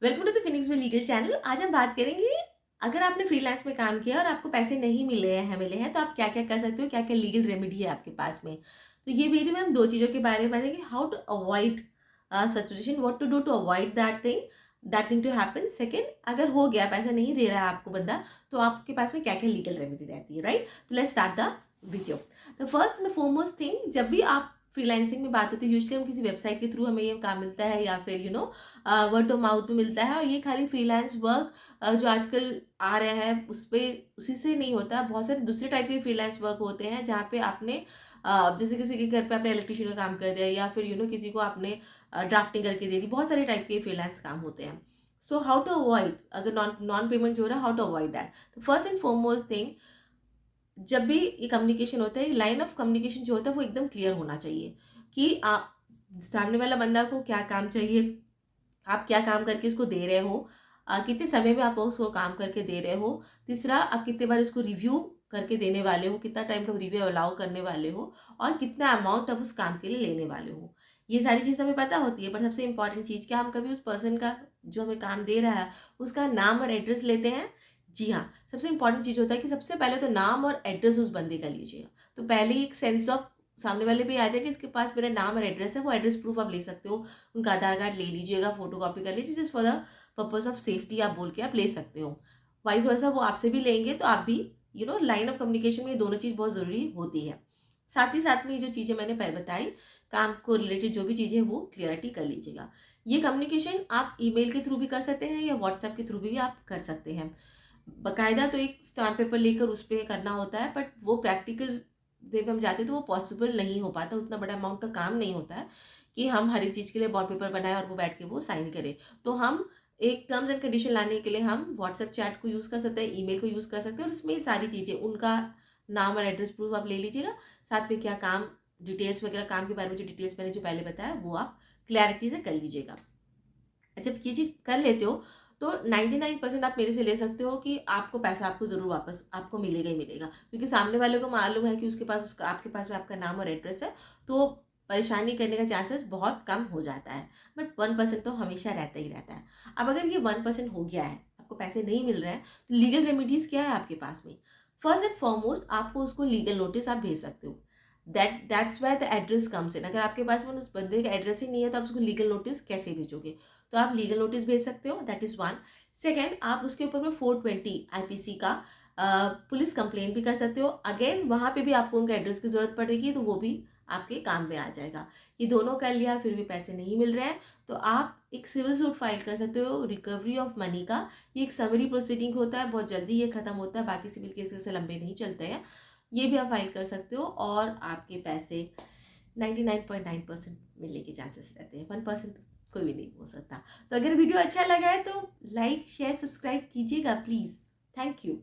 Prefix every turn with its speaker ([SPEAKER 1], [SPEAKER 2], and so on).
[SPEAKER 1] Welcome to the Phoenix with legal channel. आज हम बात करेंगे, अगर आपने फ्रीलांस में काम किया और आपको पैसे नहीं मिले हैं तो आप क्या क्या कर सकते हो, क्या क्या लीगल रेमेडी है आपके पास में। तो ये वीडियो में हम दो चीज़ों के बारे में बताएंगे, how to avoid situation, what to do to avoid that thing to happen. Second, अगर हो गया पैसा नहीं दे रहा है आपको बंदा, तो आपके पास में क्या क्या लीगल रेमेडी रहती है, राइट। तो let's start the video. The first and the foremost thing, जब भी आप फ्रीलांसिंग में बात होती है, यूजली हम किसी वेबसाइट के थ्रू हमें ये काम मिलता है या फिर वर्ड ऑफ माउथ में मिलता है। और ये खाली फ्रीलांस वर्क जो आजकल आ रहा है उस पे उसी से नहीं होता। बहुत सारे दूसरे टाइप के फ्रीलांस वर्क होते हैं जहाँ पे आपने जैसे किसी के घर पे आपने इलेक्ट्रिशियन का काम कर दिया या फिर किसी को आपने ड्राफ्टिंग करके दे दी। बहुत सारे टाइप के फ्रीलांस काम होते हैं। सो हाउ टू अवॉइड, अगर नॉन नॉन पेमेंट जो हो रहा है, हाउ टू अवॉइड दैट। तो फर्स्ट एंड फॉरमोस्ट थिंग, जब भी ये कम्युनिकेशन होता है, लाइन ऑफ कम्युनिकेशन जो होता है वो एकदम क्लियर होना चाहिए कि आप सामने वाला बंदा को क्या काम चाहिए, आप क्या काम करके इसको दे रहे हो, कितने समय में आप उसको काम करके दे रहे हो। तीसरा, आप कितने बार इसको रिव्यू करके देने वाले हो, कितना टाइम का रिव्यू अलाउ करने वाले हो, और कितना अमाउंट आप उस काम के लिए लेने वाले हो। ये सारी चीज़ हमें पता होती है, पर सबसे इंपॉर्टेंट चीज़ क्या, हम कभी उस पर्सन का जो हमें काम दे रहा है उसका नाम और एड्रेस लेते हैं। जी हाँ, सबसे इंपॉर्टेंट चीज़ होता है कि सबसे पहले तो नाम और एड्रेस उस बंदे का लीजिएगा। तो पहले ही एक सेंस ऑफ सामने वाले पे आ जाए कि इसके पास मेरा नाम और एड्रेस है। वो एड्रेस प्रूफ आप ले सकते हो, उनका आधार कार्ड ले लीजिएगा, फोटोकॉपी कर लीजिए, just for the purpose of safety आप बोल के आप ले सकते हो। वाइस वर्सा वो आपसे भी लेंगे, तो आप भी लाइन ऑफ कम्युनिकेशन में ये दोनों चीज़ बहुत ज़रूरी होती है। साथ ही साथ में ये जो चीज़ें मैंने पहले बताई, काम को रिलेटेड जो भी चीज़ें वो क्लियरिटी कर लीजिएगा। ये कम्युनिकेशन आप ईमेल के थ्रू भी कर सकते हैं या व्हाट्सएप के थ्रू भी आप कर सकते हैं। बकायदा तो एक स्टाम्प पेपर लेकर उस पर करना होता है, बट वो प्रैक्टिकल वे में हम जाते हैं तो वो पॉसिबल नहीं हो पाता। उतना बड़ा अमाउंट का काम नहीं होता है कि हम हर एक चीज़ के लिए बॉन्ड पेपर बनाएं और वो बैठ के वो साइन करें। तो हम एक टर्म्स एंड कंडीशन लाने के लिए हम व्हाट्सएप चैट को यूज़ कर सकते हैं, ईमेल को यूज़ कर सकते हैं, और इसमें ये सारी चीज़ें, उनका नाम और एड्रेस प्रूफ आप ले लीजिएगा। साथ में क्या काम, डिटेल्स वगैरह, काम के बारे में जो डिटेल्स मैंने जो पहले बताया वो आप क्लैरिटी से कर लीजिएगा। जब ये चीज़ कर लेते हो तो 99% आप मेरे से ले सकते हो कि आपको पैसा आपको ज़रूर वापस आपको मिलेगा ही मिलेगा, क्योंकि सामने वाले को मालूम है कि उसके पास उसका आपके पास में आपका नाम और एड्रेस है। तो परेशानी करने का चांसेस बहुत कम हो जाता है। बट 1% तो हमेशा रहता ही रहता है। अब अगर ये 1% हो गया है, आपको पैसे नहीं मिल रहे हैं, तो लीगल रेमेडीज़ क्या है आपके पास में। फर्स्ट एंड फॉरमोस्ट, आपको उसको लीगल नोटिस आप भेज सकते हो। That's why the address comes in. अगर आपके पास में उस बंदे का एड्रेस ही नहीं है तो आप उसको लीगल नोटिस कैसे भेजोगे। तो आप लीगल नोटिस भेज सकते हो, दैट इज़ वन। सेकेंड, आप उसके ऊपर में 420 आईपीसी का पुलिस कंप्लेन भी कर सकते हो। अगेन वहाँ पे भी आपको उनका एड्रेस की ज़रूरत पड़ेगी, तो वो भी आपके काम में आ जाएगा। ये दोनों कर लिया, फिर भी पैसे नहीं मिल रहे हैं, तो आप एक सिविल सूट फाइल कर सकते हो रिकवरी ऑफ मनी का। ये एक समरी प्रोसीडिंग होता है, बहुत जल्दी ये खत्म होता है, बाकी सिविल केस से लंबे नहीं चलते हैं। ये भी आप फाइल कर सकते हो और आपके पैसे 99.9% मिलने के चांसेस रहते हैं। 1% कोई भी नहीं हो सकता। तो अगर वीडियो अच्छा लगा है तो लाइक शेयर सब्सक्राइब कीजिएगा प्लीज़। Thank you.